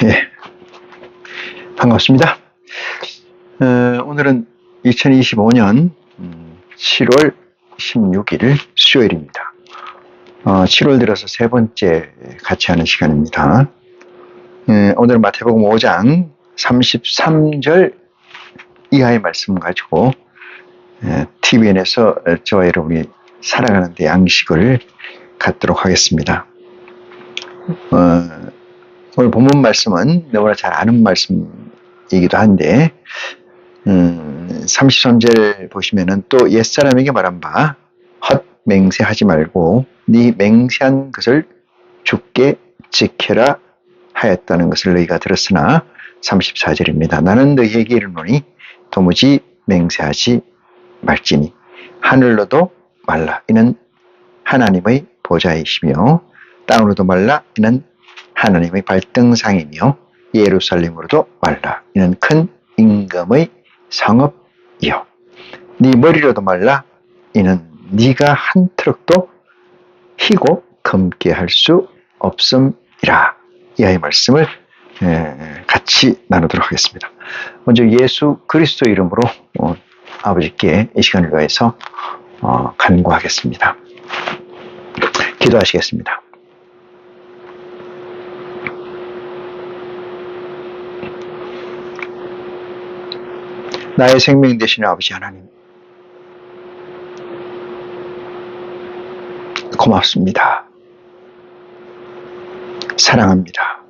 예, 반갑습니다. 오늘은 2025년 7월 16일 수요일입니다. 7월 들어서 세 번째 같이 하는 시간입니다. 오늘 마태복음 5장 33절 이하의 말씀 가지고 TVN에서 저와 여러분이 살아가는 데 양식을 갖도록 하겠습니다. 오늘 본문 말씀은 너무나 잘 아는 말씀이기도 한데 33절 보시면은 또 옛사람에게 말한 바 헛 맹세하지 말고 네 맹세한 것을 주께 지켜라 하였다는 것을 너희가 들었으나 34절입니다. 나는 너희에게 이르노니 도무지 맹세하지 말지니 하늘로도 말라 이는 하나님의 보좌이시며 땅으로도 말라 이는 하나님의 발등상이며 예루살렘으로도 말라 이는 큰 임금의 성읍이요 네 머리로도 말라 이는 네가 한 트럭도 희고 검게 할 수 없음이라. 이하의 말씀을 같이 나누도록 하겠습니다. 먼저 예수 그리스도 이름으로 아버지께 이 시간을 위해서 간구하겠습니다. 기도하시겠습니다. 나의 생명 되시는 아버지 하나님, 고맙습니다. 사랑합니다.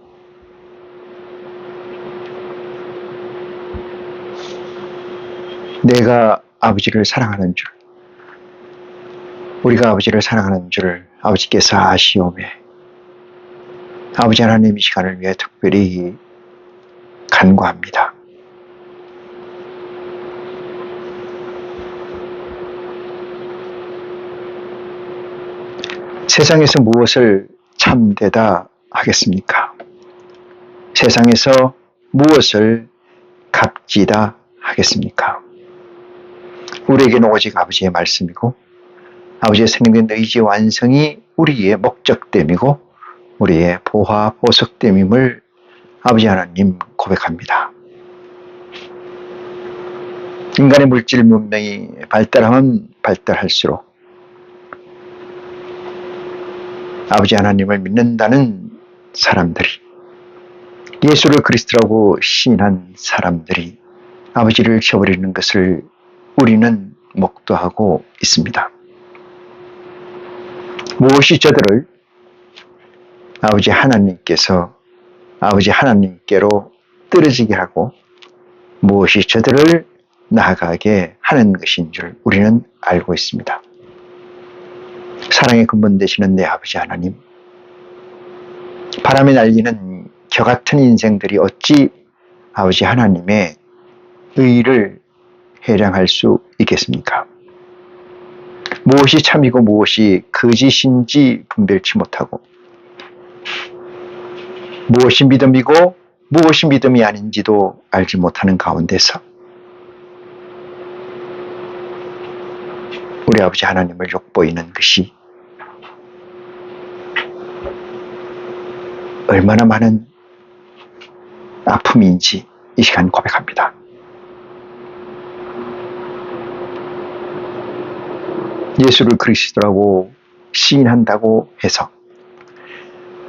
내가 아버지를 사랑하는 줄, 우리가 아버지를 사랑하는 줄 아버지께서 아시오매 아버지 하나님 이 시간을 위해 특별히 간구합니다. 세상에서 무엇을 참되다 하겠습니까? 세상에서 무엇을 값지다 하겠습니까? 우리에게는 오직 아버지의 말씀이고 아버지의 생명된 의지 완성이 우리의 목적됨이고 우리의 보화 보석됨임을 아버지 하나님 고백합니다. 인간의 물질 문명이 발달하면 발달할수록 아버지 하나님을 믿는다는 사람들이, 예수를 그리스도라고 시인한 사람들이 아버지를 저버리는 것을 우리는 목도하고 있습니다. 무엇이 저들을 아버지 하나님께로 떨어지게 하고 무엇이 저들을 나아가게 하는 것인 줄 우리는 알고 있습니다. 사랑의 근본 되시는 내 아버지 하나님, 바람에 날리는 겨같은 인생들이 어찌 아버지 하나님의 의를 해량할 수 있겠습니까? 무엇이 참이고 무엇이 거짓인지 분별치 못하고 무엇이 믿음이고 무엇이 믿음이 아닌지도 알지 못하는 가운데서 우리 아버지 하나님을 욕보이는 것이 얼마나 많은 아픔인지 이 시간 고백합니다. 예수를 그리스도라고 시인한다고 해서,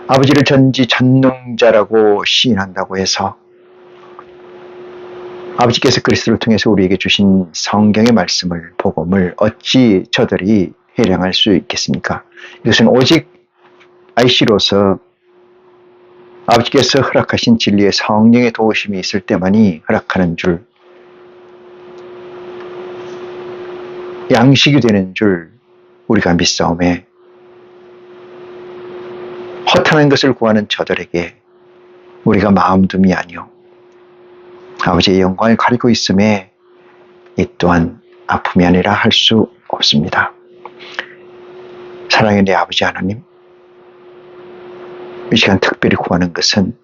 아버지를 전지전능자라고 시인한다고 해서 아버지께서 그리스도를 통해서 우리에게 주신 성경의 말씀을, 복음을 어찌 저들이 해량할 수 있겠습니까? 이것은 오직 IC로서 아버지께서 허락하신 진리의 성령의 도우심이 있을 때만이 허락하는 줄, 양식이 되는 줄 우리가 믿사오매 허탄한 것을 구하는 저들에게 우리가 마음둠이 아니오 아버지의 영광을 가리고 있음에 이 또한 아픔이 아니라 할 수 없습니다. 사랑의 내 아버지 하나님, 이 시간 특별히 구하는 것은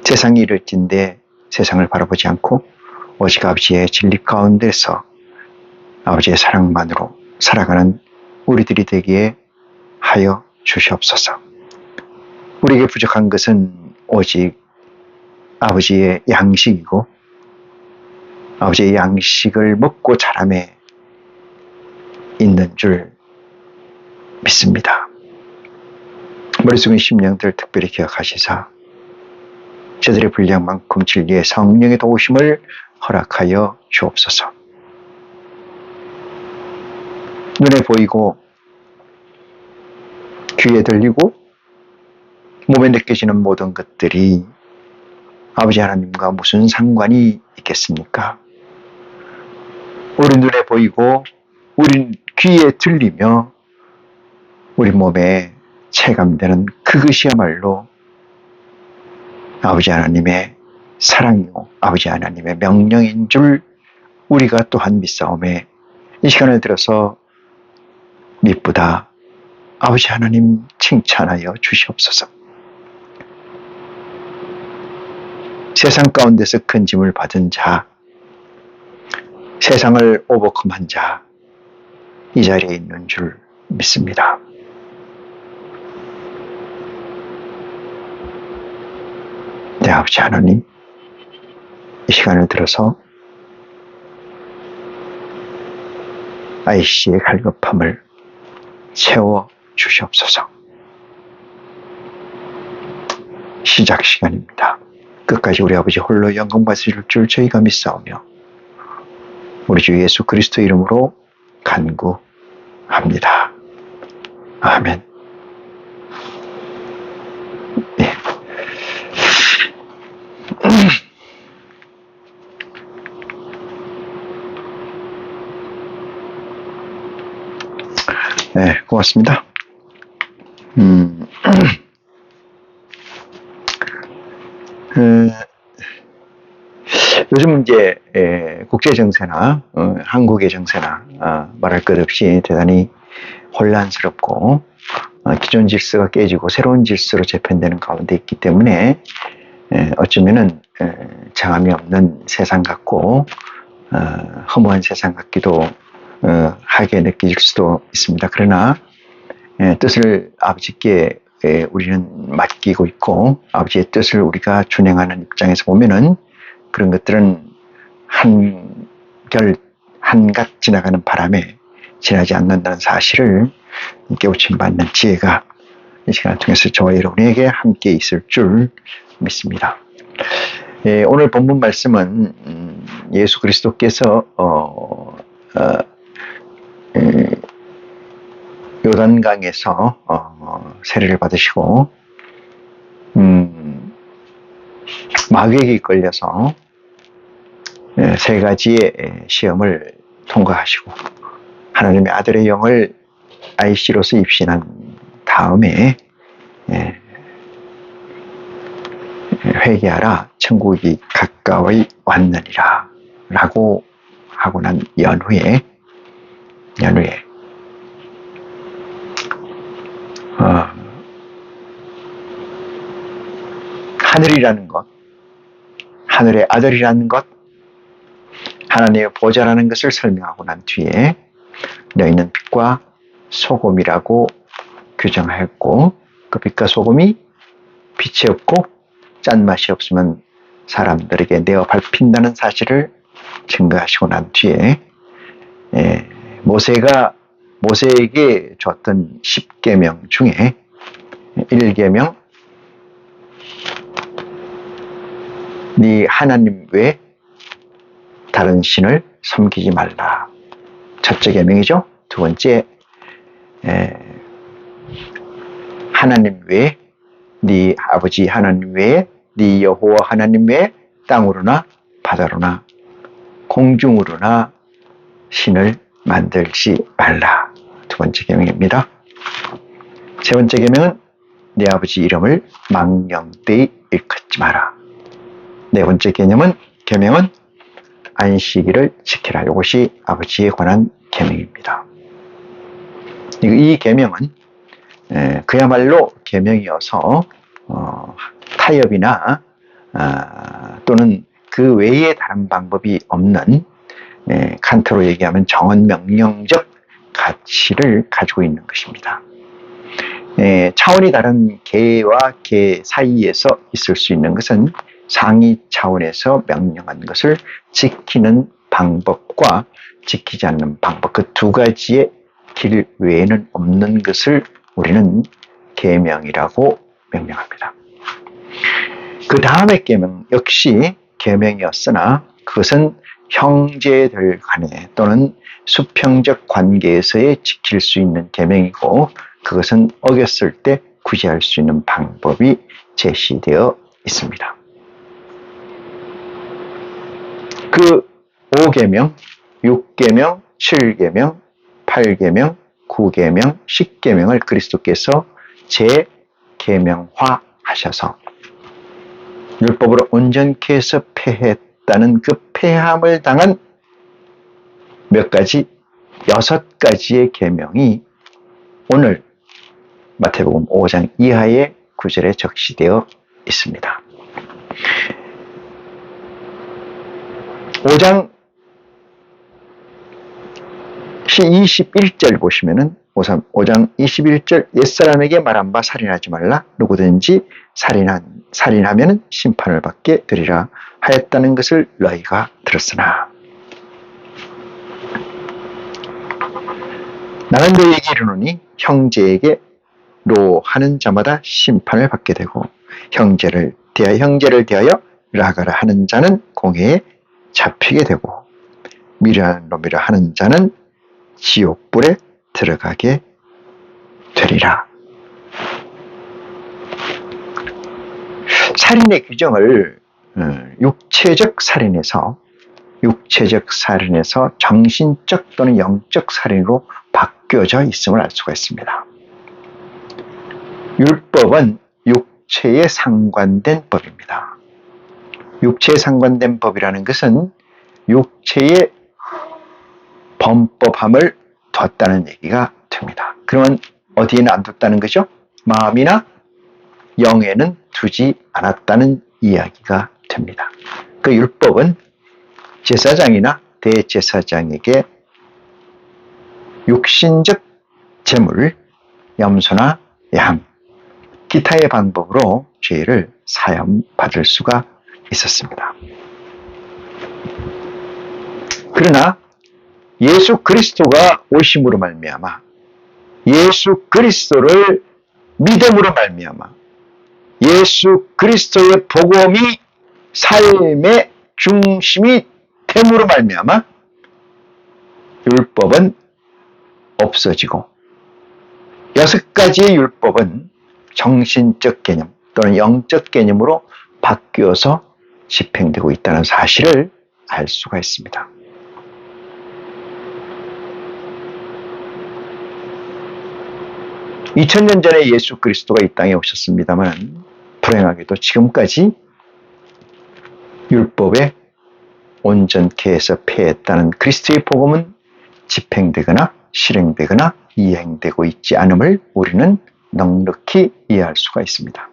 세상이 이럴진데 세상을 바라보지 않고 오직 아버지의 진리 가운데서 아버지의 사랑만으로 살아가는 우리들이 되기에 하여 주시옵소서. 우리에게 부족한 것은 오직 아버지의 양식이고 아버지의 양식을 먹고 자람에 있는 줄 믿습니다. 머릿속의 심령들 특별히 기억하시사 저들의 분량만큼 진리의 성령의 도우심을 허락하여 주옵소서. 눈에 보이고 귀에 들리고 몸에 느껴지는 모든 것들이 아버지 하나님과 무슨 상관이 있겠습니까? 우리 눈에 보이고 우리 귀에 들리며 우리 몸에 체감되는 그것이야말로 아버지 하나님의 사랑이고 아버지 하나님의 명령인 줄 우리가 또한 믿사오매 이 시간을 들어서 믿보다 아버지 하나님 칭찬하여 주시옵소서. 세상 가운데서 큰 짐을 받은 자, 세상을 오버컴한 자, 이 자리에 있는 줄 믿습니다. 네, 아버지 하나님, 이 시간을 들어서 아이씨의 갈급함을 채워 주시옵소서. 시작 시간입니다. 끝까지 우리 아버지 홀로 영광 받으실 줄 저희가 믿사오며 우리 주 예수 그리스도 이름으로 간구합니다. 아멘. 네. 네, 고맙습니다. 요즘 이제 국제 정세나 한국의 정세나 말할 것 없이 대단히 혼란스럽고 기존 질서가 깨지고 새로운 질서로 재편되는 가운데 있기 때문에 어쩌면은 정함이 없는 세상 같고 허무한 세상 같기도 하게 느껴질 수도 있습니다. 그러나 뜻을 아버지께 우리는 맡기고 있고 아버지의 뜻을 우리가 준행하는 입장에서 보면은 그런 것들은 한갓 지나가는 바람에 지나지 않는다는 사실을 깨우침 받는 지혜가 이 시간을 통해서 저와 여러분에게 함께 있을 줄 믿습니다. 오늘 본문 말씀은 예수 그리스도께서 요단강에서 세례를 받으시고 마귀에게 이끌려서 세 가지의 시험을 통과하시고 하나님의 아들의 영을 아이씨로서 입신한 다음에 회개하라 천국이 가까이 왔느니라 라고 하고 난 연후에 하늘이라는 것, 하늘의 아들이라는 것, 하나님의 보좌라는 것을 설명하고 난 뒤에 너희는 빛과 소금이라고 규정하였고 그 빛과 소금이 빛이 없고 짠맛이 없으면 사람들에게 내어 밟힌다는 사실을 증거하시고 난 뒤에 모세에게 줬던 10계명 중에 1계명 네 하나님 외에 다른 신을 섬기지 말라. 첫째 계명이죠. 두 번째 하나님 외에 네 아버지 하나님 외에 네 여호와 하나님 외에 땅으로나 바다로나 공중으로나 신을 만들지 말라. 두 번째 계명입니다. 세 번째 계명은 네 아버지 이름을 망령되이 일컫지 마라. 네 번째 계명은 안식일을 지키라. 이것이 아버지에 관한 계명입니다. 이 계명은 그야말로 계명이어서 타협이나 또는 그 외에 다른 방법이 없는 칸트로 얘기하면 정언명령적 가치를 가지고 있는 것입니다. 차원이 다른 개와 개 사이에서 있을 수 있는 것은 상위 차원에서 명령한 것을 지키는 방법과 지키지 않는 방법, 그 두 가지의 길 외에는 없는 것을 우리는 계명이라고 명명합니다. 그 다음의 계명 역시 계명이었으나 그것은 형제들 간에 또는 수평적 관계에서의 지킬 수 있는 계명이고, 그것은 어겼을 때 구제할 수 있는 방법이 제시되어 있습니다. 그 5계명, 6계명, 7계명, 8계명, 9계명, 10계명을 그리스도께서 재계명화 하셔서 율법으로 온전케 해서 폐했다는 그 폐함을 당한 몇 가지, 6가지의 계명이 오늘 마태복음 5장 이하의 구절에 적시되어 있습니다. 5장 21절 보시면은 5장 21절 옛사람에게 말한 바 살인하지 말라. 누구든지 살인하면 심판을 받게 되리라 하였다는 것을 너희가 들었으나 나는 너희에게 이르노니 형제에게로 하는 자마다 심판을 받게 되고 형제를 대하여 락하라 하는 자는 공회에 잡히게 되고 미련한 놈이라 하는 자는 지옥불에 들어가게 되리라. 살인의 규정을 육체적 살인에서 정신적 또는 영적 살인으로 바뀌어져 있음을 알 수가 있습니다. 율법은 육체에 상관된 법입니다. 육체에 상관된 법이라는 것은 육체의 범법함을 뒀다는 얘기가 됩니다. 그러면 어디에는 안 뒀다는 거죠? 마음이나 영에는 두지 않았다는 이야기가 됩니다. 그 율법은 제사장이나 대제사장에게 육신적 제물, 염소나 양, 기타의 방법으로 죄를 사함받을 수가 있었습니다. 그러나 예수 그리스도가 오심으로 말미암아 예수 그리스도를 믿음으로 말미암아 예수 그리스도의 복음이 삶의 중심이 됨으로 말미암아 율법은 없어지고 6가지의 율법은 정신적 개념 또는 영적 개념으로 바뀌어서 집행되고 있다는 사실을 알 수가 있습니다. (2000년) 전에 예수 그리스도가 이 땅에 오셨습니다만 불행하게도 지금까지 율법에 온전케 해서 폐했다는 그리스도의 복음은 집행되거나 실행되거나 이행되고 있지 않음을 우리는 넉넉히 이해할 수가 있습니다.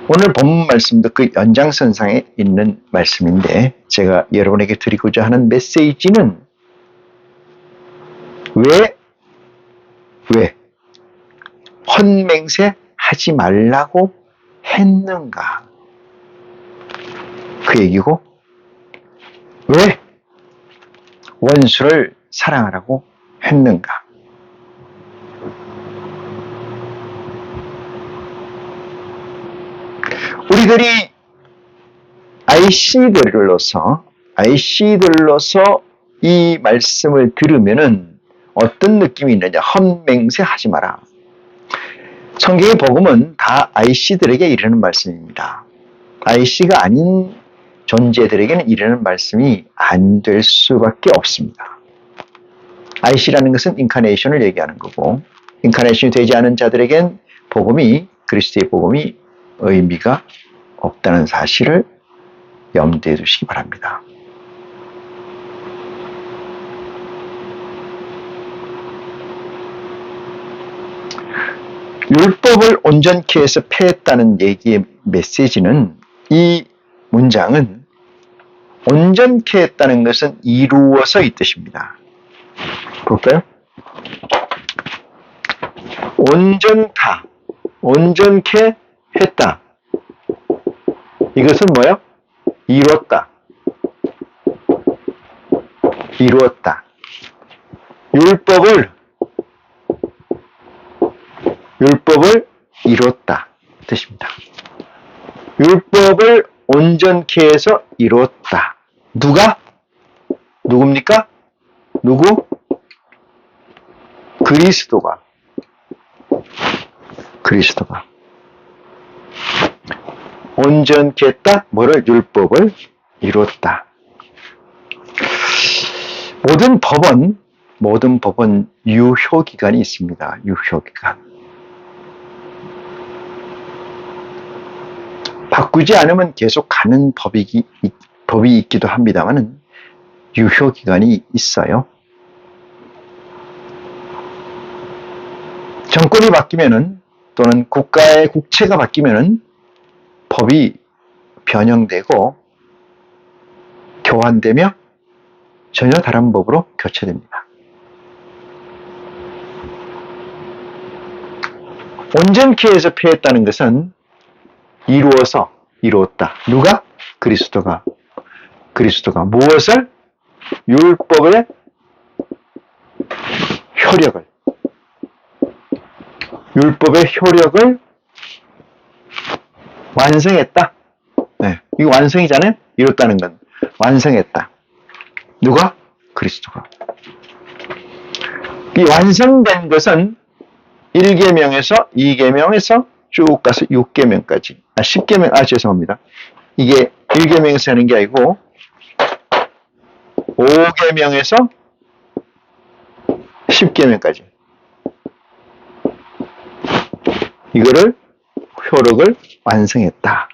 오늘 본문 말씀도 그 연장선상에 있는 말씀인데 제가 여러분에게 드리고자 하는 메시지는 왜 헌맹세 하지 말라고 했는가? 그 얘기고, 왜 원수를 사랑하라고 했는가? 우리들이 IC들로서 이 말씀을 들으면은 어떤 느낌이 있느냐? 헌맹세 하지 마라. 성경의 복음은 다 IC들에게 이르는 말씀입니다. IC가 아닌 존재들에게는 이르는 말씀이 안 될 수밖에 없습니다. IC라는 것은 인카네이션을 얘기하는 거고, 인카네이션이 되지 않은 자들에겐 그리스도의 복음이 의미가 없다는 사실을 염두에 두시기 바랍니다. 율법을 온전케 해서 폐했다는 얘기의 메시지는, 이 문장은 온전케 했다는 것은 이루어서 이 뜻입니다. 볼까요? 온전다, 온전케 했다. 이것은 뭐예요? 이뤘다. 이루었다. 율법을 이뤘다 뜻입니다. 율법을 온전케 해서 이뤘다. 누굽니까? 누구? 그리스도가 온전케 했다. 뭐를? 율법을 이뤘다. 모든 법은 유효기간이 있습니다. 유효기간. 바꾸지 않으면 계속 가는 법이 있기도 합니다만 유효기간이 있어요. 정권이 바뀌면은 또는 국가의 국채가 바뀌면은 법이 변형되고 교환되며 전혀 다른 법으로 교체됩니다. 온전케 해서 폐했다는 것은 이루어서 이루었다. 누가? 그리스도가 무엇을? 율법의 효력을 완성했다. 네, 이거 완성이잖아요. 이뤘다는 건 완성했다. 누가? 그리스도가. 이 완성된 것은 1계명에서 2계명에서 쭉 가서 6계명까지 10계명, 죄송합니다. 이게 1계명에서 하는 게 아니고 5계명에서 10계명까지 이거를 효력을 완성했다.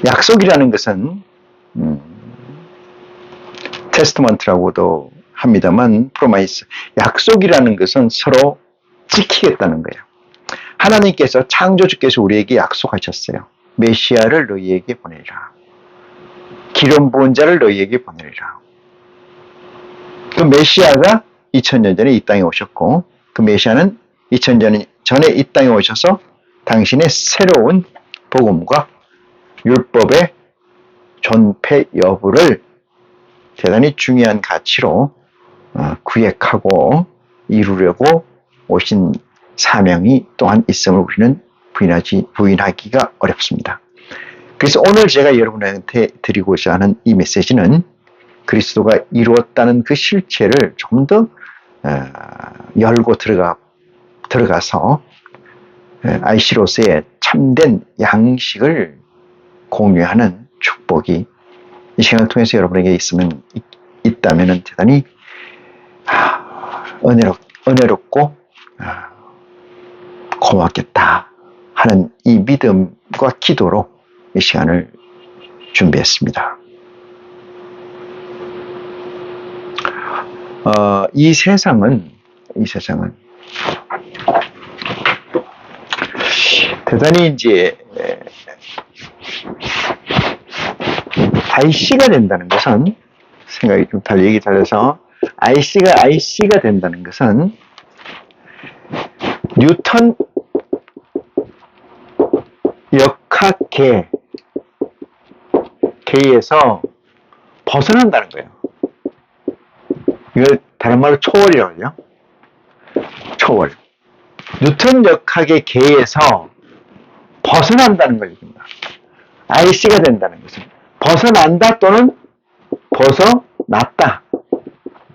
약속이라는 것은 테스트먼트라고도 합니다만 프로마이스, 약속이라는 것은 서로 지키겠다는 거예요. 하나님께서 창조주께서 우리에게 약속하셨어요. 메시아를 너희에게 보내리라. 기름 부은 자를 너희에게 보내리라. 그 메시아가 2000년 전에 이 땅에 오셨고 그 메시아는 2000년 전에 이 땅에 오셔서 당신의 새로운 복음과 율법의 존폐 여부를 대단히 중요한 가치로 구획하고 이루려고 오신 사명이 또한 있음을 우리는 부인하기가 어렵습니다. 그래서 오늘 제가 여러분한테 드리고자 하는 이 메시지는 그리스도가 이루었다는 그 실체를 좀 더 열고 들어가서 IC로서의 참된 양식을 공유하는 축복이 이 시간을 통해서 여러분에게 있다면 대단히 은혜롭고 고맙겠다 하는 이 믿음과 기도로 이 시간을 준비했습니다. 이 세상은 대단히 이제 IC가 된다는 것은 생각이 좀 얘기 달려서 IC가 된다는 것은 뉴턴 역학계에서 벗어난다는 거예요. 이걸 다른 말로 초월이라고 하죠. 초월. 뉴턴 역학의 계에서 벗어난다는 걸 얘기합니다. IC가 된다는 것은 벗어난다 또는 벗어났다.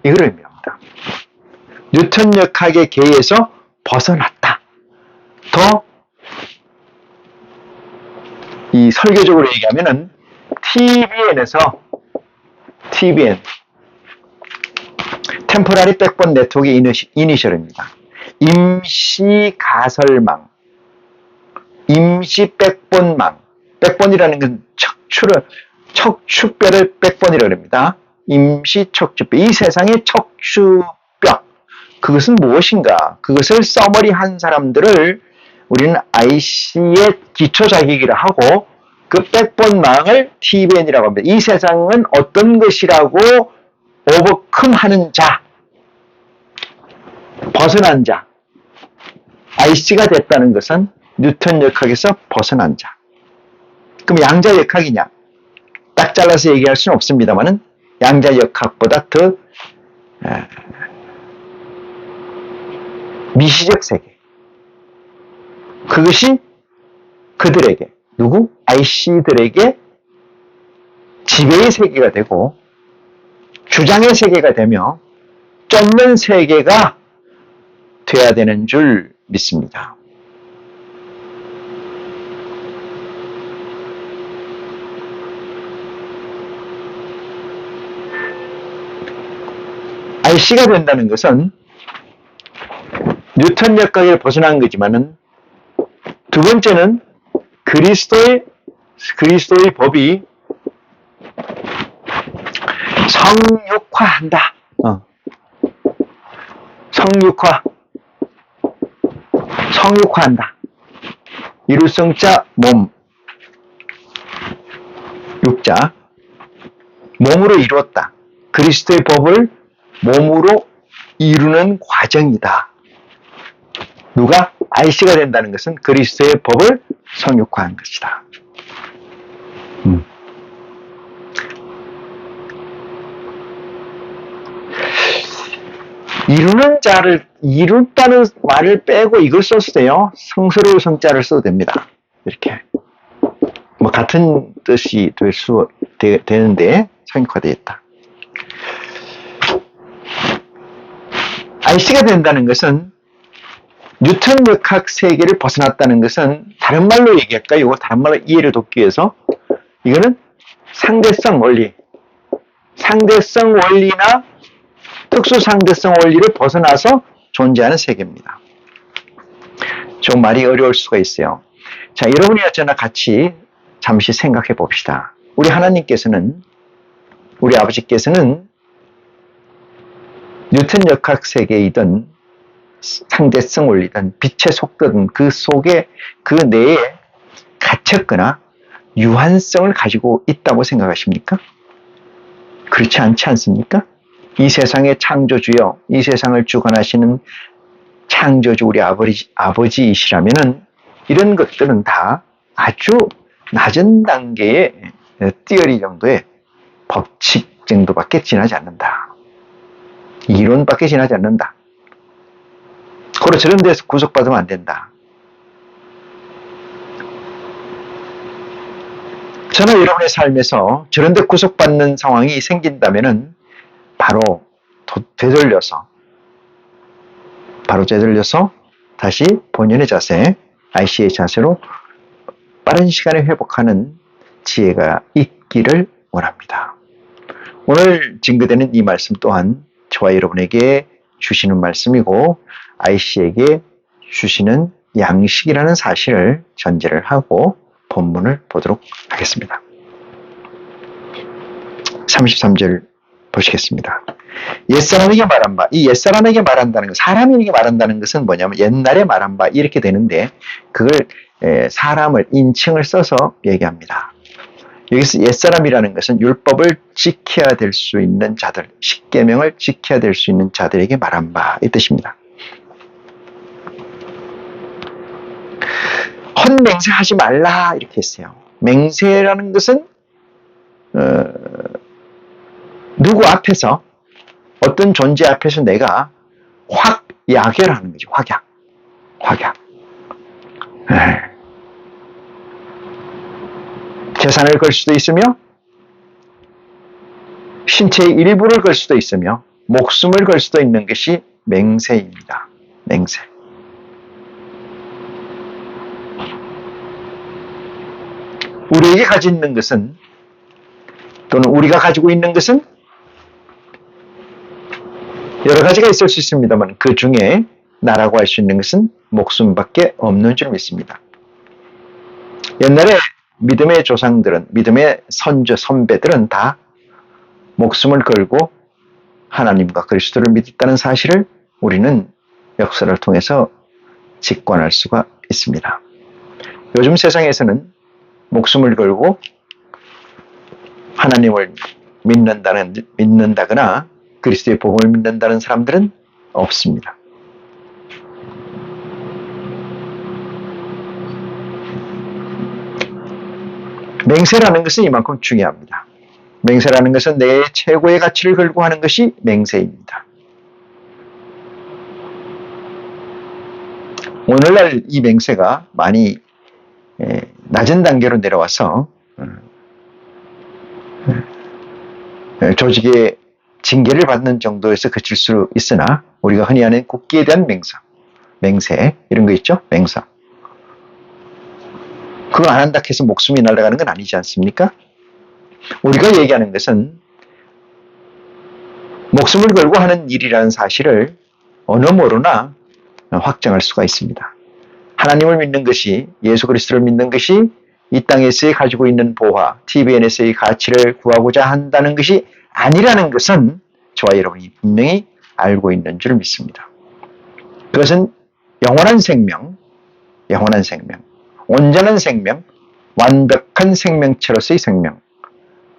이걸 의미합니다. 뉴턴 역학의 계에서 벗어났다. 더 이 설교적으로 얘기하면은 TBN 템포라리 백본 네트워크 이니셜입니다. 임시 가설망, 임시 백본망. 백본이라는 건 척추뼈를 백본이라고 합니다. 임시 척추뼈. 이 세상의 척추뼈. 그것은 무엇인가? 그것을 서머리한 사람들을 우리는 IC의 기초 자격이라 하고 그 백본망을 TVN이라고 합니다. 이 세상은 어떤 것이라고 오버컴하는 자, 벗어난 자, IC가 됐다는 것은 뉴턴 역학에서 벗어난 자. 그럼 양자 역학이냐? 딱 잘라서 얘기할 수는 없습니다만은 양자 역학보다 더 미시적 세계. 그것이 그들에게, 누구? IC들에게 지배의 세계가 되고 주장의 세계가 되며 쫓는 세계가 돼야 되는 줄 믿습니다. IC가 된다는 것은 뉴턴 역학에 벗어난 거지만은 두 번째는 그리스도의 법이 성육화한다. 성육화한다. 이룰성자 몸, 육자, 몸으로 이루었다. 그리스도의 법을 몸으로 이루는 과정이다. 누가? IC가 된다는 것은 그리스도의 법을 성육화한 것이다. 이루는 자를, 이룬다는 말을 빼고 이걸 써도 돼요. 성스러울 성자를 써도 됩니다. 이렇게. 뭐, 같은 뜻이 되는데, 성육화되어 있다. IC가 된다는 것은 뉴턴 역학 세계를 벗어났다는 것은 다른 말로 얘기할까요? 이거 다른 말로 이해를 돕기 위해서 이거는 상대성 원리, 상대성 원리나 특수 상대성 원리를 벗어나서 존재하는 세계입니다. 좀 말이 어려울 수가 있어요. 자, 여러분이나 저나 같이 잠시 생각해 봅시다. 우리 하나님께서는, 우리 아버지께서는 뉴턴 역학 세계이든 상대성 원리든 빛의 속도든 그 속에, 그 내에 갇혔거나 유한성을 가지고 있다고 생각하십니까? 그렇지 않지 않습니까? 이 세상의 창조주여, 이 세상을 주관하시는 창조주 우리 아버지이시라면은 이런 것들은 다 아주 낮은 단계의 띠어리 정도의 법칙 정도밖에 지나지 않는다. 이론밖에 지나지 않는다. 그리고 저런 데서 구속받으면 안 된다. 저는 여러분의 삶에서 저런 데 구속받는 상황이 생긴다면은 바로 되돌려서 다시 본연의 자세, IC의 자세로 빠른 시간에 회복하는 지혜가 있기를 원합니다. 오늘 증거되는 이 말씀 또한 저와 여러분에게 주시는 말씀이고 IC에게 주시는 양식이라는 사실을 전제를 하고 본문을 보도록 하겠습니다. 33절 보시겠습니다. 옛사람에게 말한 바, 이 옛사람에게 말한다는 것, 사람에게 말한다는 것은 뭐냐면 옛날에 말한 바 이렇게 되는데 그걸 사람을, 인칭을 써서 얘기합니다. 여기서 옛사람이라는 것은 율법을 지켜야 될 수 있는 자들, 십계명을 지켜야 될 수 있는 자들에게 말한 바 이 뜻입니다. 헛맹세하지 말라 이렇게 했어요. 맹세라는 것은 누구 앞에서, 어떤 존재 앞에서 내가 확약을 거죠. 확약. 재산을 걸 수도 있으며 신체의 일부를 걸 수도 있으며 목숨을 걸 수도 있는 것이 맹세입니다. 맹세. 우리에게 가지고 있는 것은, 또는 우리가 가지고 있는 것은 여러 가지가 있을 수 있습니다만 그 중에 나라고 할 수 있는 것은 목숨밖에 없는 줄 믿습니다. 옛날에 믿음의 조상들은, 믿음의 선배들은 다 목숨을 걸고 하나님과 그리스도를 믿었다는 사실을 우리는 역사를 통해서 직관할 수가 있습니다. 요즘 세상에서는 목숨을 걸고 하나님을 믿는다거나 그리스도의 복음을 믿는다는 사람들은 없습니다. 맹세라는 것은 이만큼 중요합니다. 맹세라는 것은 내 최고의 가치를 걸고 하는 것이 맹세입니다. 오늘날 이 맹세가 많이 낮은 단계로 내려와서 조직의 징계를 받는 정도에서 그칠 수 있으나 우리가 흔히 하는 국기에 대한 맹세 이런 거 있죠? 맹사. 그거 안 한다 해서 목숨이 날아가는 건 아니지 않습니까? 우리가 얘기하는 것은 목숨을 걸고 하는 일이라는 사실을 어느 모로나 확정할 수가 있습니다. 하나님을 믿는 것이, 예수 그리스도를 믿는 것이 이 땅에서의 가지고 있는 보화, TVN에서의 가치를 구하고자 한다는 것이 아니라는 것은 저와 여러분이 분명히 알고 있는 줄 믿습니다. 그것은 영원한 생명, 온전한 생명, 완벽한 생명체로서의 생명,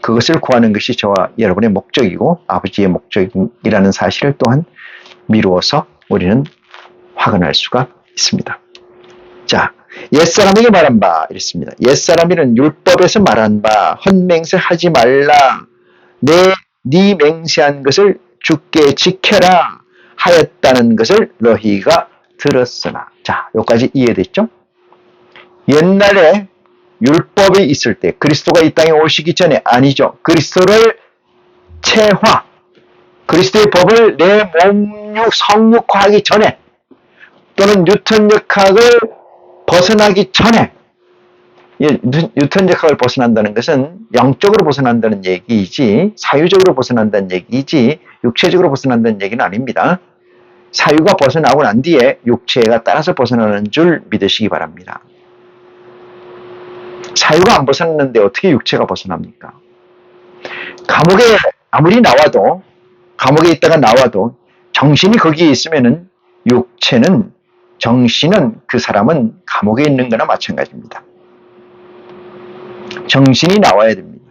그것을 구하는 것이 저와 여러분의 목적이고 아버지의 목적이라는 사실을 또한 미루어서 우리는 확언할 수가 있습니다. 자, 옛사람에게 말한 바 이랬습니다. 옛사람이는 율법에서 말한 바 헛맹세하지 말라. 네 맹세한 것을 주께 지켜라 하였다는 것을 너희가 들었으나. 자, 여기까지 이해됐죠? 옛날에 율법이 있을 때 그리스도가 이 땅에 오시기 전에 아니죠. 그리스도를 그리스도의 법을 내 몸육 성육화하기 전에 또는 뉴턴역학을 벗어나기 전에, 뉴턴역학을 벗어난다는 것은 영적으로 벗어난다는 얘기이지 사유적으로 벗어난다는 얘기이지 육체적으로 벗어난다는 얘기는 아닙니다. 사유가 벗어나고 난 뒤에 육체가 따라서 벗어나는 줄 믿으시기 바랍니다. 사유가 안 벗어났는데 어떻게 육체가 벗어납니까? 감옥에 아무리 나와도, 감옥에 있다가 나와도 정신이 거기에 있으면은 정신은 그 사람은 감옥에 있는 거나 마찬가지입니다. 정신이 나와야 됩니다.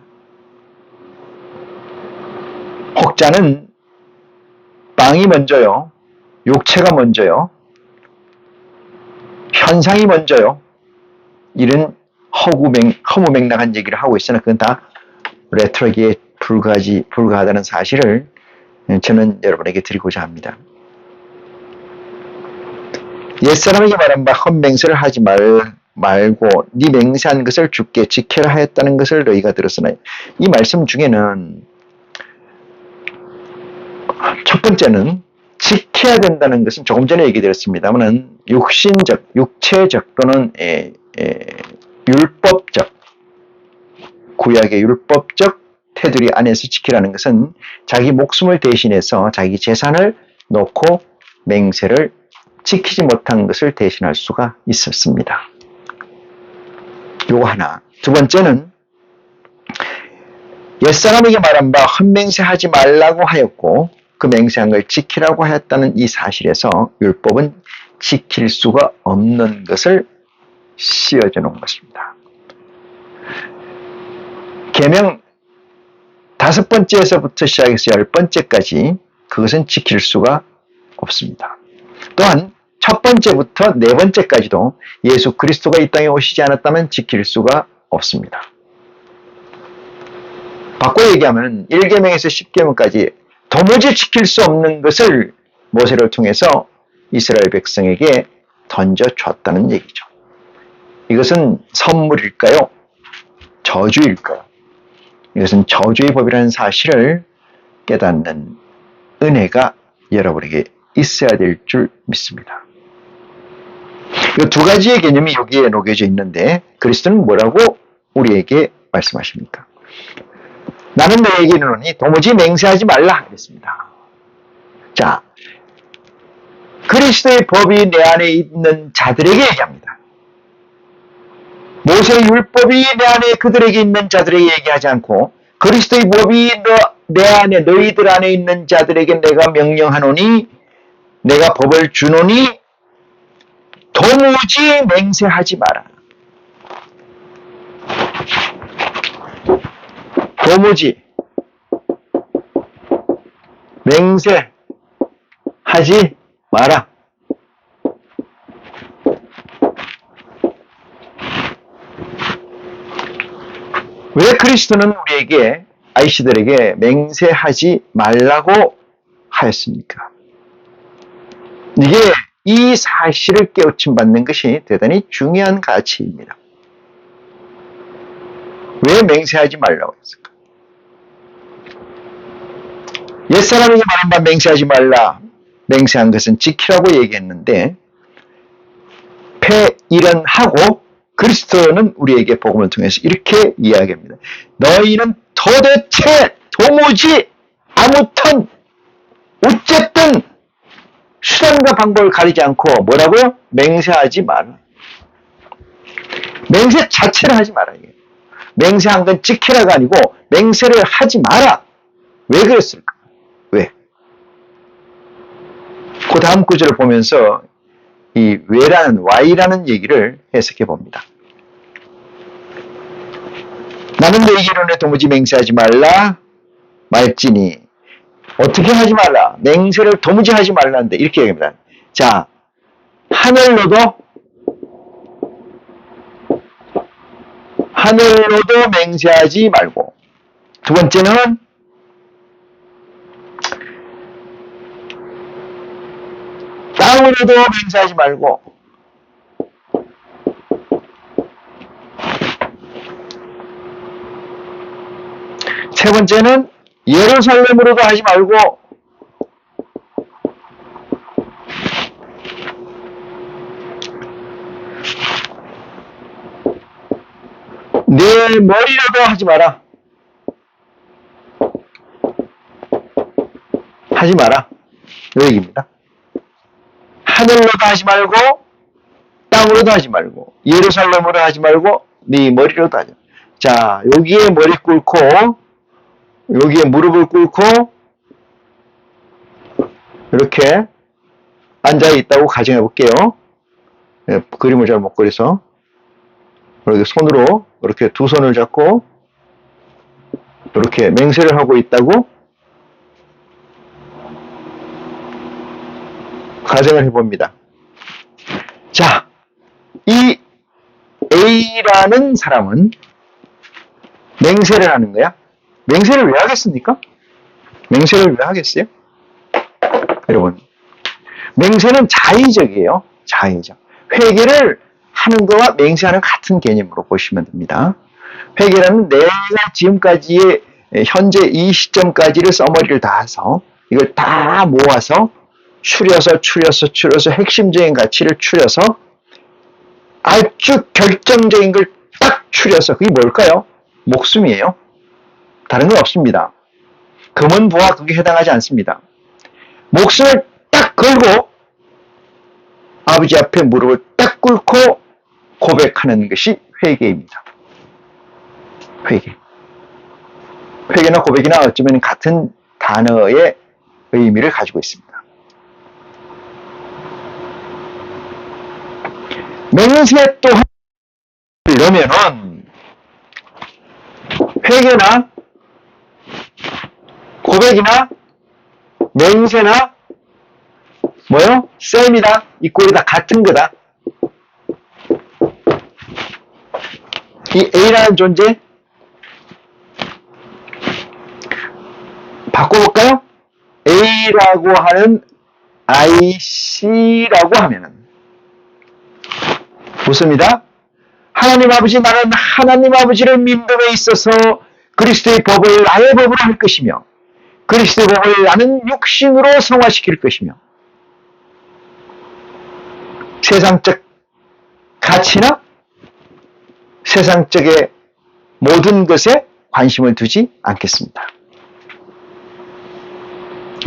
혹자는 빵이 먼저요, 육체가 먼저요, 현상이 먼저요, 이런 허무맹랑한 얘기를 하고 있으나 그건 다 레트로기에 불과하다는 사실을 저는 여러분에게 드리고자 합니다. 옛사람에게 말한 바 헛맹세를 하지 말고 네 맹세한 것을 주께 지켜라 하였다는 것을 너희가 들었으나, 이 말씀 중에는 첫 번째는 지켜야 된다는 것은 조금 전에 얘기드렸습니다만 육신적, 육체적 또는 율법적, 구약의 율법적 테두리 안에서 지키라는 것은 자기 목숨을 대신해서 자기 재산을 놓고 맹세를 지키지 못한 것을 대신할 수가 있었습니다. 요거 하나. 두 번째는 옛사람에게 말한 바 헛맹세하지 말라고 하였고 그 맹세한 걸 지키라고 하였다는 이 사실에서 율법은 지킬 수가 없는 것을 씌워져 놓은 것입니다. 계명 5번째에서부터 시작해서 10번째까지 그것은 지킬 수가 없습니다. 또한 첫 번째부터 4번째까지도 예수 그리스도가 이 땅에 오시지 않았다면 지킬 수가 없습니다. 바꿔 얘기하면 1계명에서 10계명까지 도무지 지킬 수 없는 것을 모세를 통해서 이스라엘 백성에게 던져줬다는 얘기죠. 이것은 선물일까요? 저주일까요? 이것은 저주의 법이라는 사실을 깨닫는 은혜가 여러분에게 있어야 될 줄 믿습니다. 이 두 가지의 개념이 여기에 녹여져 있는데 그리스도는 뭐라고 우리에게 말씀하십니까? 나는 너에게 이르노니 도무지 맹세하지 말라 그랬습니다. 자, 그리스도의 법이 내 안에 있는 자들에게 얘기합니다. 모세의 율법이 내 안에 그들에게 있는 자들에게 얘기하지 않고 그리스도의 법이 내 안에 너희들 안에 있는 자들에게 내가 명령하노니 내가 법을 주노니 도무지 맹세하지 마라. 도무지 맹세하지 마라. 왜 그리스도는 우리에게, 아이씨들에게 맹세하지 말라고 하였습니까? 이게 이 사실을 깨우침 받는 것이 대단히 중요한 가치입니다. 왜 맹세하지 말라고 했을까? 옛사람에게 말한 바 맹세하지 말라. 맹세한 것은 지키라고 얘기했는데, 폐일은 하고 그리스도는 우리에게 복음을 통해서 이렇게 이야기합니다. 너희는 도대체 도무지 아무튼 어쨌든 수단과 방법을 가리지 않고 뭐라고요? 맹세하지 마라. 맹세 자체를 하지 마라. 맹세한 건 지키라가 아니고 맹세를 하지 마라. 왜 그랬을까? 왜? 그 다음 구절을 보면서 이 왜라는, why라는 얘기를 해석해 봅니다. 나는 내 이론에 도무지 맹세하지 말라 말지니. 어떻게 하지 말라? 맹세를 도무지 하지 말라는데 이렇게 얘기합니다. 자, 하늘로도 맹세하지 말고, 두 번째는 땅으로도 맹세하지 말고, 세 번째는 예루살렘으로도 하지 말고, 내 머리로도 하지 마라. 하지 마라. 이 얘기입니다. 하늘로도 하지 말고, 땅으로도 하지 말고, 예루살렘으로 하지 말고, 네 머리로도 하지 말고. 자, 여기에 머리 꿇고, 여기에 무릎을 꿇고, 이렇게 앉아 있다고 가정해 볼게요. 네, 그림을 잘 못 그려서. 이렇게 손으로, 이렇게 두 손을 잡고, 이렇게 맹세를 하고 있다고 가정을 해봅니다. 자, 이 A라는 사람은 맹세를 하는 거야. 맹세를 왜 하겠습니까? 맹세를 왜 하겠어요? 여러분, 맹세는 자의적이에요. 자의적. 회개를 하는 거와 맹세하는 같은 개념으로 보시면 됩니다. 회개라는 내가 지금까지의, 현재 이 시점까지를 써머리를 다 해서 이걸 다 모아서 추려서 핵심적인 가치를 추려서 아주 결정적인 걸 딱 추려서, 그게 뭘까요? 목숨이에요. 다른 건 없습니다. 금은 부와 그게 해당하지 않습니다. 목숨을 딱 걸고 아버지 앞에 무릎을 딱 꿇고 고백하는 것이 회개입니다. 회개. 회개나 고백이나 어쩌면 같은 단어의 의미를 가지고 있습니다. 맹세 또 하려면은 회개나 고백이나 맹세나 뭐요? 셈이다. 이 꼴이 다 같은 거다. 이 A라는 존재 바꿔볼까요? A라고 하는 IC라고 하면은 무엇입니다? 하나님 아버지, 나는 하나님 아버지를 믿음에 있어서 그리스도의 법을 나의 법으로 할 것이며 그리스도의 법을 나는 육신으로 성화시킬 것이며 세상적 가치나 세상적의 모든 것에 관심을 두지 않겠습니다.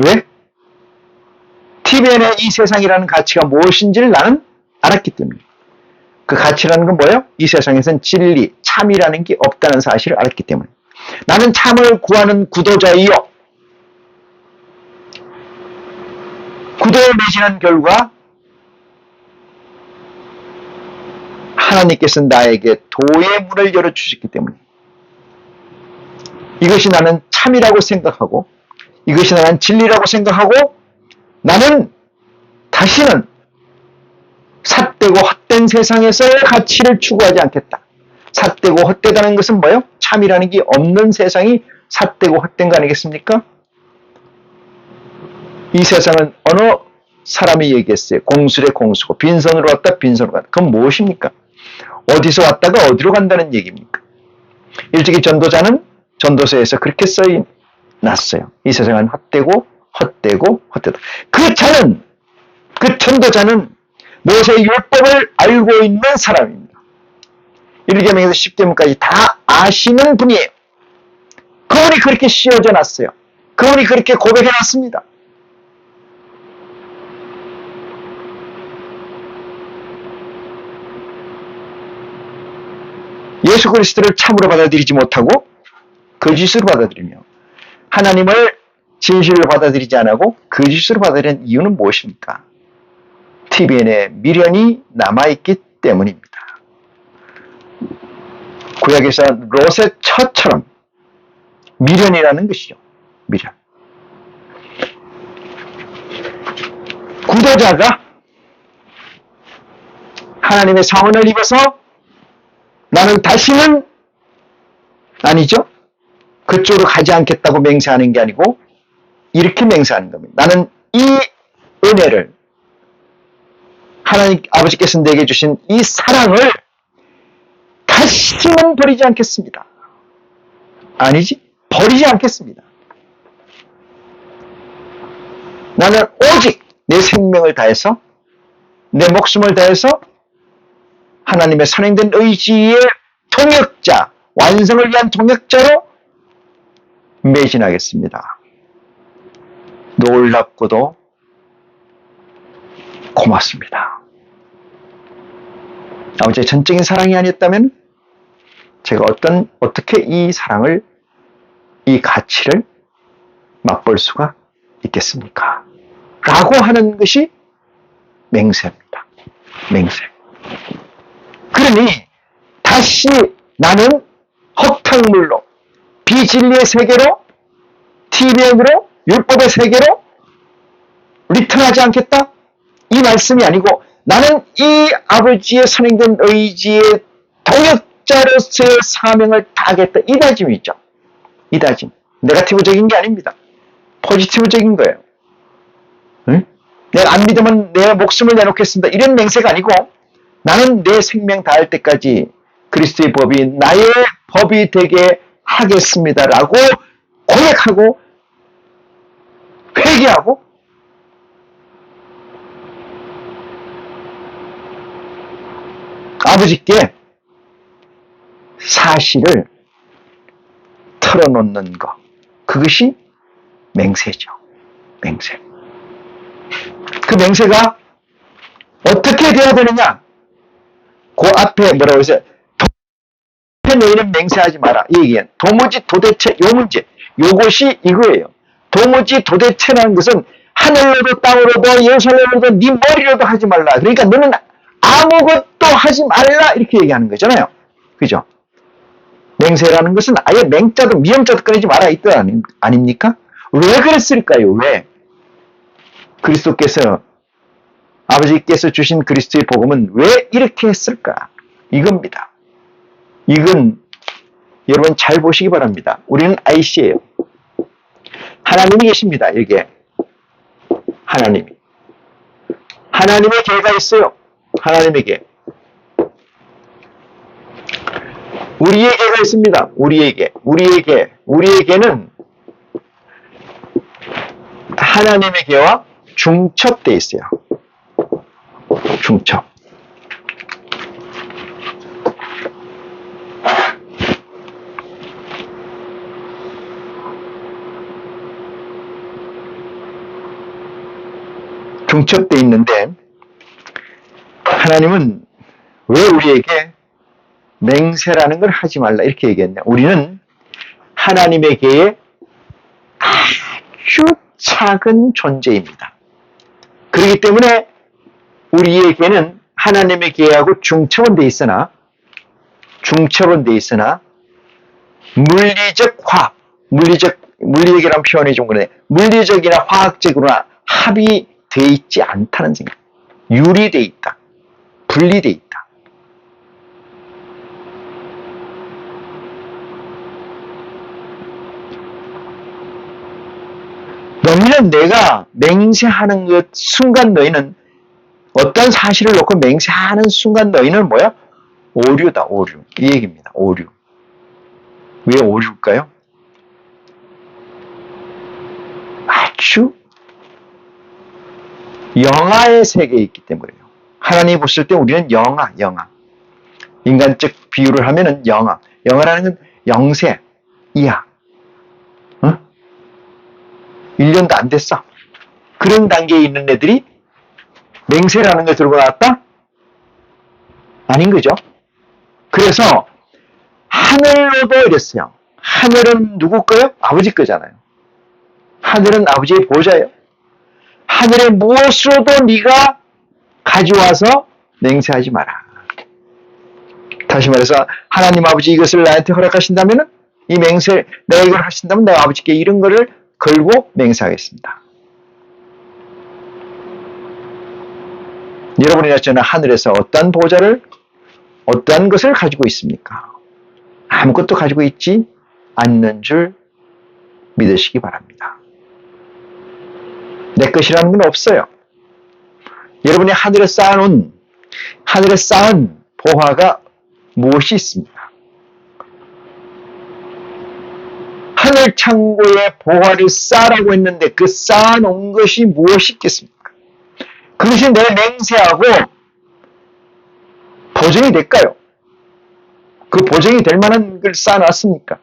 왜? TVN의 이 세상이라는 가치가 무엇인지를 나는 알았기 때문에. 그 가치라는 건 뭐예요? 이 세상에선 진리, 참이라는 게 없다는 사실을 알았기 때문에. 나는 참을 구하는 구도자이요. 구도에 매진한 결과 하나님께서 나에게 도의 문을 열어주셨기 때문에 이것이 나는 참이라고 생각하고 이것이 나는 진리라고 생각하고 나는 다시는 삿되고 헛된 세상에서의 가치를 추구하지 않겠다. 삿되고 헛되다는 것은 뭐예요? 참이라는 게 없는 세상이 삿되고 헛된 거 아니겠습니까? 이 세상은 어느 사람이 얘기했어요. 공술의 공수고 빈손으로 왔다 빈손으로 갔다. 그건 무엇입니까? 어디서 왔다가 어디로 간다는 얘기입니까? 일찍이 전도자는 전도서에서 그렇게 써놨어요. 이 세상은 헛되고 헛되고 헛되다. 그 전도자는 모세의 율법을 알고 있는 사람입니다. 1계명에서 10계명까지 다 아시는 분이에요. 그분이 그렇게 씌워져 놨어요. 그분이 그렇게 고백해 놨습니다. 예수 그리스도를 참으로 받아들이지 못하고 거짓으로 받아들이며 하나님을 진실로 받아들이지 않고 거짓으로 받아들이는 이유는 무엇입니까? TVN에 미련이 남아있기 때문입니다. 구약에서 롯의 처처럼 미련이라는 것이죠. 미련. 구도자가 하나님의 성은을 입어서 나는 다시는 아니죠. 그쪽으로 가지 않겠다고 맹세하는 게 아니고 이렇게 맹세하는 겁니다. 나는 이 은혜를 하나님 아버지께서 내게 주신 이 사랑을 다시는 버리지 않겠습니다. 아니지? 버리지 않겠습니다. 나는 오직 내 생명을 다해서 내 목숨을 다해서 하나님의 선행된 의지의 통역자, 완성을 위한 통역자로 매진하겠습니다. 놀랍고도 고맙습니다. 아버지의 전적인 사랑이 아니었다면 제가 어떻게 이 사랑을, 이 가치를 맛볼 수가 있겠습니까? 라고 하는 것이 맹세입니다. 맹세. 그러니 다시 나는 헛탕물로 비진리의 세계로 TVN으로 율법의 세계로 리턴하지 않겠다? 이 말씀이 아니고 나는 이 아버지의 선행된 의지의 동역자로서의 사명을 다하겠다. 이 다짐이 있죠. 이 다짐. 네거티브적인 게 아닙니다. 포지티브적인 거예요. 응? 내가 안 믿으면 내 목숨을 내놓겠습니다. 이런 맹세가 아니고 나는 내 생명 다할 때까지 그리스도의 법이 나의 법이 되게 하겠습니다라고 고백하고 회개하고 아버지께 사실을 털어놓는 것. 그것이 맹세죠. 맹세. 그 맹세가 어떻게 되어야 되느냐? 그 앞에 뭐라고 했어요? 너희는 맹세하지 마라. 이 얘기는 도무지 도대체 요 문제. 요것이 이거예요. 도무지 도대체라는 것은 하늘로도 땅으로도 예루살렘으로도 네 머리로도 하지 말라. 그러니까 너는 아무것도 하지 말라. 이렇게 얘기하는 거잖아요. 그죠? 맹세라는 것은 아예 맹자도 미음자도 꺼내지 마라. 이 뜻 아닙니까? 왜 그랬을까요? 왜? 그리스도께서 아버지께서 주신 그리스도의 복음은 왜 이렇게 했을까? 이겁니다. 이건 여러분 잘 보시기 바랍니다. 우리는 IC예요. 하나님이 계십니다. 여기에. 하나님의 계가 있어요. 하나님에게. 우리에게가 있습니다. 우리에게는 하나님의 계와 중첩되어 있어요. 중첩. 중첩되어 있는데 하나님은 왜 우리에게 맹세라는 걸 하지 말라 이렇게 얘기했냐. 우리는 하나님에게의 아주 작은 존재입니다. 그렇기 때문에 우리에게는 하나님의 계하고 중첩은 돼 있으나 물리적 화합, 물리적이라는 표현이 좀 그러네. 물리적이나 화학적으로나 합의돼 있지 않다는 생각. 유리돼 있다. 분리돼 있다. 너희는 내가 맹세하는 그 순간 너희는 어떤 사실을 놓고 맹세하는 순간 너희는 뭐야? 오류다, 오류. 이 얘기입니다. 오류. 왜 오류일까요? 아주 영아의 세계에 있기 때문에요. 하나님이 보실 때 우리는 영아. 인간적 비유를 하면은 영아. 영아라는 건 영세, 이하. 1년도 안 됐어. 그런 단계에 있는 애들이 맹세라는 걸 들고 나왔다? 아닌 거죠. 그래서 하늘로도 이랬어요. 하늘은 누구 거예요? 아버지 거잖아요. 하늘은 아버지의 보좌예요. 하늘의 무엇으로도 네가 가져와서 맹세하지 마라. 다시 말해서 하나님 아버지 이것을 나한테 허락하신다면 이 맹세, 내가 이걸 하신다면 내가 아버지께 이런 거를 걸고 맹세하겠습니다. 여러분이나 저는 하늘에서 어떠한 보좌를, 어떠한 것을 가지고 있습니까? 아무것도 가지고 있지 않는 줄 믿으시기 바랍니다. 내 것이라는 건 없어요. 여러분이 하늘에 쌓은 보화가 무엇이 있습니까? 하늘 창고에 보화를 쌓으라고 했는데 그 쌓아놓은 것이 무엇이 있겠습니까? 그것이 내 맹세하고 보증이 될까요? 그 보증이 될 만한 걸 쌓아놨습니까?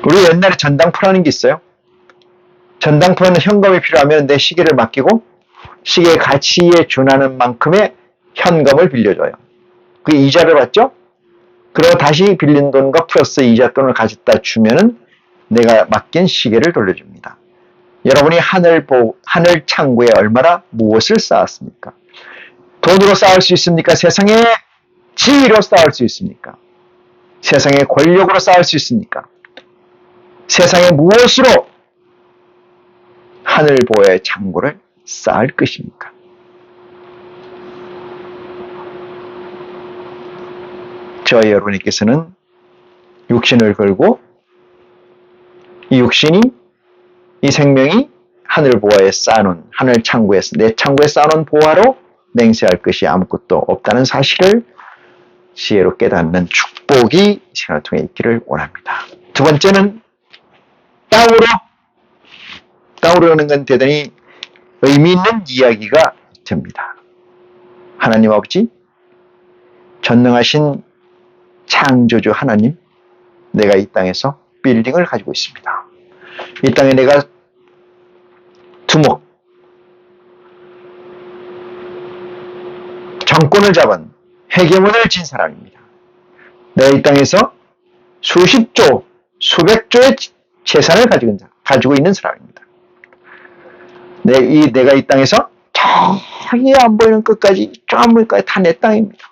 우리 옛날에 전당포라는 게 있어요. 전당포는 현금이 필요하면 내 시계를 맡기고 시계의 가치에 준하는 만큼의 현금을 빌려줘요. 그 이자를 받죠? 그리고 다시 빌린 돈과 플러스 이자 돈을 가져다 주면은 내가 맡긴 시계를 돌려줍니다. 여러분이 하늘 창고에 얼마나 무엇을 쌓았습니까? 돈으로 쌓을 수 있습니까? 세상의 지위로 쌓을 수 있습니까? 세상의 권력으로 쌓을 수 있습니까? 세상의 무엇으로 하늘 보의 창고를 쌓을 것입니까? 저와 여러분께서는 육신을 걸고 이 육신이, 이 생명이 하늘 보화에 쌓아놓은, 하늘 창고에, 내 창고에 쌓아놓은 보화로 맹세할 것이 아무것도 없다는 사실을 지혜로 깨닫는 축복이 시간을 통해 있기를 원합니다. 두 번째는 땅으로는 건 대단히 의미 있는 이야기가 됩니다. 하나님 아버지, 전능하신 창조주 하나님, 내가 이 땅에서 빌딩을 가지고 있습니다. 이 땅에 내가 두목, 정권을 잡은 헤게몬을 진 사람입니다. 내가 이 땅에서 수십조, 수백조의 재산을 가지고 있는 사람입니다. 내가 이 땅에서 저기 안 보이는 끝까지, 저 멀리까지 다 내 땅입니다.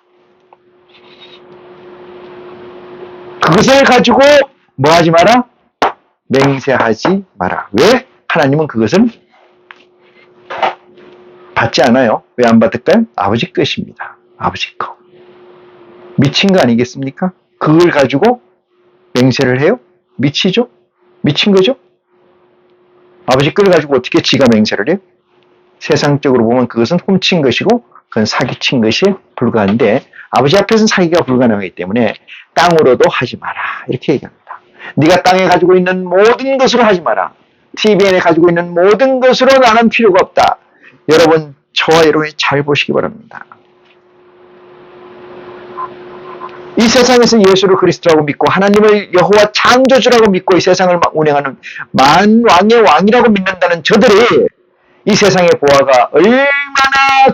그것을 가지고 뭐 하지 마라? 맹세하지 마라. 왜? 하나님은 그것을 받지 않아요. 왜 안 받을까요? 아버지 것입니다. 아버지 거. 미친 거 아니겠습니까? 그걸 가지고 맹세를 해요? 미치죠? 미친 거죠? 아버지 걸 가지고 어떻게 지가 맹세를 해요? 세상적으로 보면 그것은 훔친 것이고 그건 사기친 것이 불가한데 아버지 앞에서는 사기가 불가능하기 때문에 땅으로도 하지 마라. 이렇게 얘기합니다. 네가 땅에 가지고 있는 모든 것으로 하지 마라. TVN에 가지고 있는 모든 것으로 나는 필요가 없다. 여러분, 저와 여러분이 잘 보시기 바랍니다. 이 세상에서 예수를 그리스도라고 믿고 하나님을 여호와 창조주라고 믿고 이 세상을 운행하는 만왕의 왕이라고 믿는다는 저들이 이 세상의 보화가 얼마나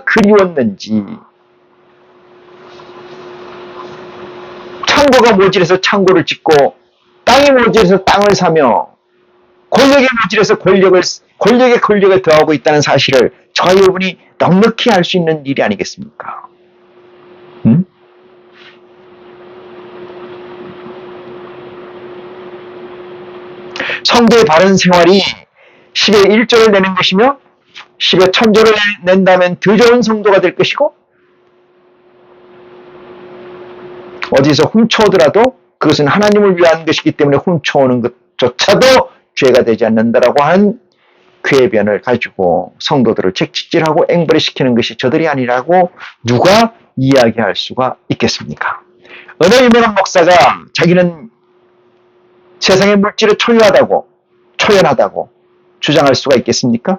그리웠는지, 창고가 모질해서 창고를 짓고 땅이 모질해서 땅을 사며 권력에 모질해서 권력에 더하고 있다는 사실을 저와 여러분이 넉넉히 알 수 있는 일이 아니겠습니까? 성도의 바른 생활이 10의 1조를 내는 것이며 10의 1000조를 낸다면 더 좋은 성도가 될 것이고, 어디서 훔쳐오더라도 그것은 하나님을 위한 것이기 때문에 훔쳐오는 것조차도 죄가 되지 않는다라고 하는 궤변을 가지고 성도들을 책찍질하고 앵벌이시키는 것이 저들이 아니라고 누가 이야기할 수가 있겠습니까? 어느 유명한 목사가 자기는 세상의 물질을 초연하다고 주장할 수가 있겠습니까?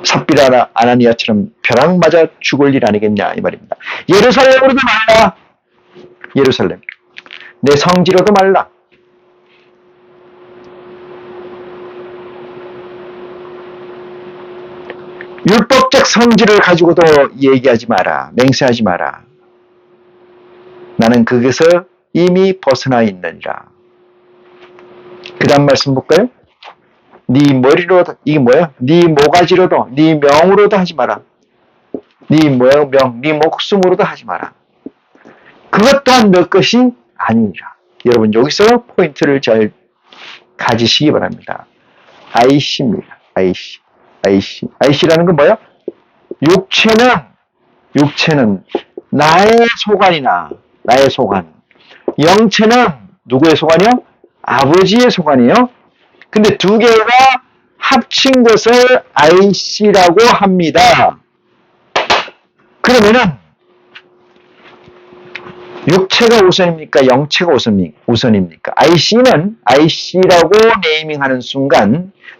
삽비라 아나니아처럼 벼락 맞아 죽을 일 아니겠냐 이 말입니다. 예루살렘으로도 말라. 예루살렘. 내 성지로도 말라. 율법적 성질을 가지고도 얘기하지 마라. 맹세하지 마라. 나는 거기서 이미 벗어나 있느니라. 그 다음 말씀 볼까요? 네 머리로도, 이게 뭐야? 네 모가지로도, 네 명으로도 하지 마라. 네 명, 네 목숨으로도 하지 마라. 그것 또한 너 것이 아니니라. 여러분 여기서 포인트를 잘 가지시기 바랍니다. 아이씨입니다. 아이씨. 아이씨라는 건 뭐야? 육체는 나의 소관이나 나의 소관. 영체는 누구의 소관이요? 아버지의 소관이에요. 근데 두 개가 합친 것을 아이씨라고 합니다. 그러면은 육체가 우선입니까? 영체가 우선입니까? 아이씨라고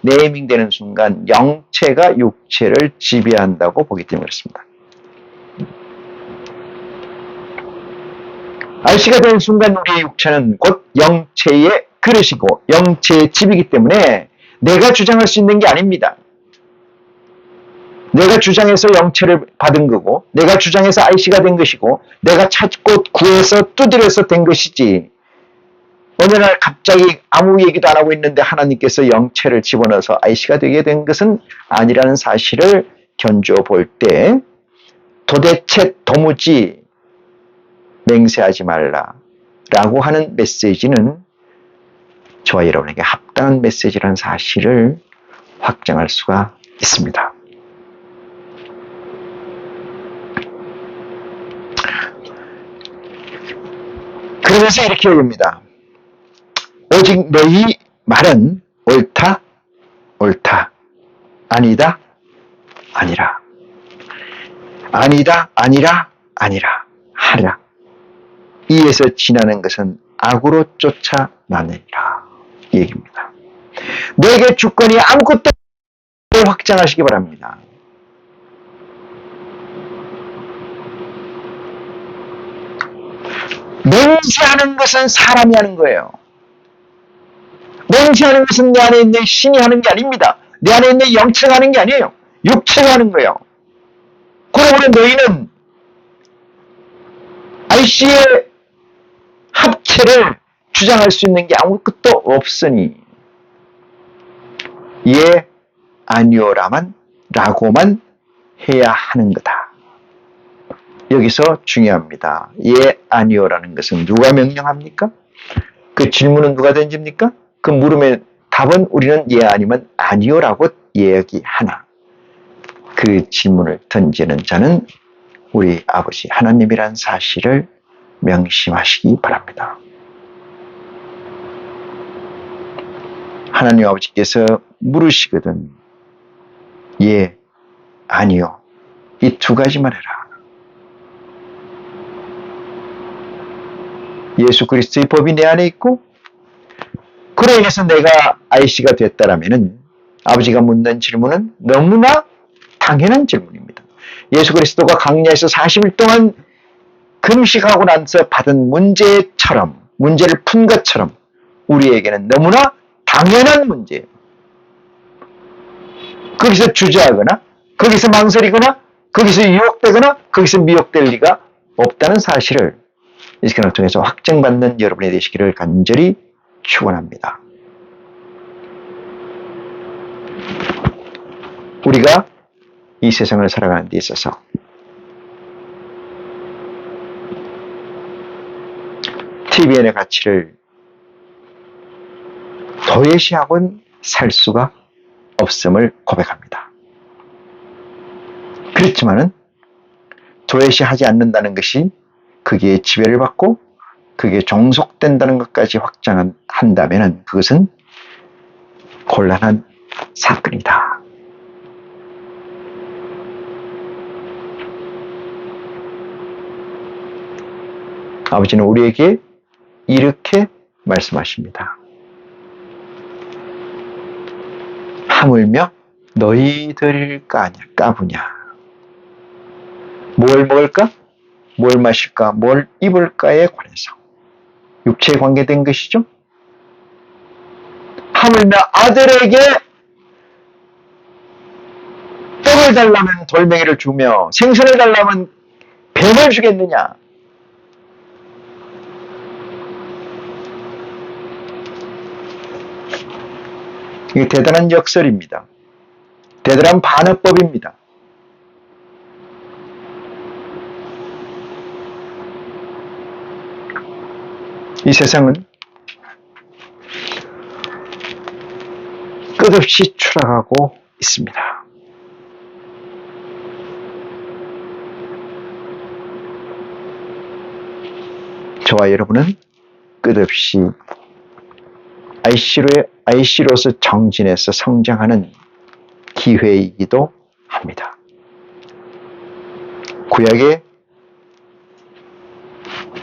네이밍되는 순간 영체가 육체를 지배한다고 보기 때문에 그렇습니다. 아이씨가 되는 순간 우리의 육체는 곧 영체의 그릇이고 영체의 집이기 때문에 내가 주장할 수 있는 게 아닙니다. 내가 주장해서 영체를 받은 거고 내가 주장해서 아이씨가 된 것이고 내가 찾고 구해서 두드려서 된 것이지, 어느 날 갑자기 아무 얘기도 안 하고 있는데 하나님께서 영체를 집어넣어서 아이씨가 되게 된 것은 아니라는 사실을 견주어 볼 때 도무지 맹세하지 말라라고 하는 메시지는 저와 여러분에게 합당한 메시지라는 사실을 확정할 수가 있습니다. 그러면서 이렇게 얘기합니다. 오직 너희 말은 옳다, 아니다, 아니라. 아니다, 아니라, 하라. 이에서 지나는 것은 악으로 쫓아나느니라. 이 얘기입니다. 내게 주권이 아무것도 확장하시기 바랍니다. 맹세하는 것은 사람이 하는 거예요. 맹세하는 것은 내 안에 있는 신이 하는 게 아닙니다. 내 안에 있는 영체가 하는 게 아니에요. 육체가 하는 거예요. 그러므로 너희는 아이씨의 합체를 주장할 수 있는 게 아무것도 없으니 예, 라고만 해야 하는 거다. 여기서 중요합니다. 예, 아니오라는 것은 누가 명령합니까? 그 질문은 누가 던집니까? 그 물음의 답은 우리는 예 아니면 아니오라고 이야기하나, 그 질문을 던지는 자는 우리 아버지 하나님이란 사실을 명심하시기 바랍니다. 하나님 아버지께서 물으시거든 예, 아니요, 이 두 가지만 해라. 예수 그리스도의 법이 내 안에 있고 그로 인해서 내가 아이씨가 됐다라면은 아버지가 묻는 질문은 너무나 당연한 질문입니다. 예수 그리스도가 광야에서 40일 동안 금식하고 나서 받은 문제를 푼 것처럼 우리에게는 너무나 당연한 문제예요. 거기서 주저하거나 거기서 망설이거나 거기서 유혹되거나 거기서 미혹될 리가 없다는 사실을 이 시간을 통해서 확증받는 여러분이 되시기를 간절히 축원합니다. 우리가 이 세상을 살아가는 데 있어서 TVN의 가치를 도외시하고는 살 수가 없음을 고백합니다. 그렇지만은 도외시하지 않는다는 것이 그게 지배를 받고 그게 종속된다는 것까지 확장한다면 그것은 곤란한 사건이다. 아버지는 우리에게 이렇게 말씀하십니다. 하물며 너희들 까부냐. 뭘 먹을까? 뭘 마실까? 뭘 입을까에 관해서 육체에 관계된 것이죠. 하물며 아들에게 떡을 달라면 돌멩이를 주며 생선을 달라면 뱀을 주겠느냐. 이게 대단한 역설입니다. 대단한 반어법입니다. 이 세상은 끝없이 추락하고 있습니다. 저와 여러분은 끝없이 IC로서 정진해서 성장하는 기회이기도 합니다. 구약에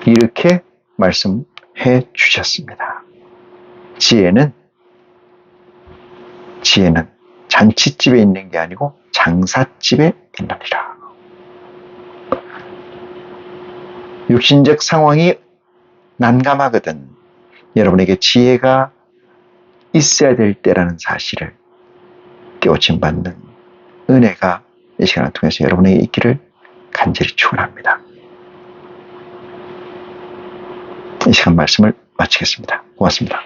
이렇게 말씀해 주셨습니다. 지혜는 잔치집에 있는 게 아니고 장사집에 있느니라. 육신적 상황이 난감하거든 여러분에게 지혜가 있어야 될 때라는 사실을 깨우침 받는 은혜가 이 시간을 통해서 여러분에게 있기를 간절히 축원합니다. 이 시간 말씀을 마치겠습니다. 고맙습니다.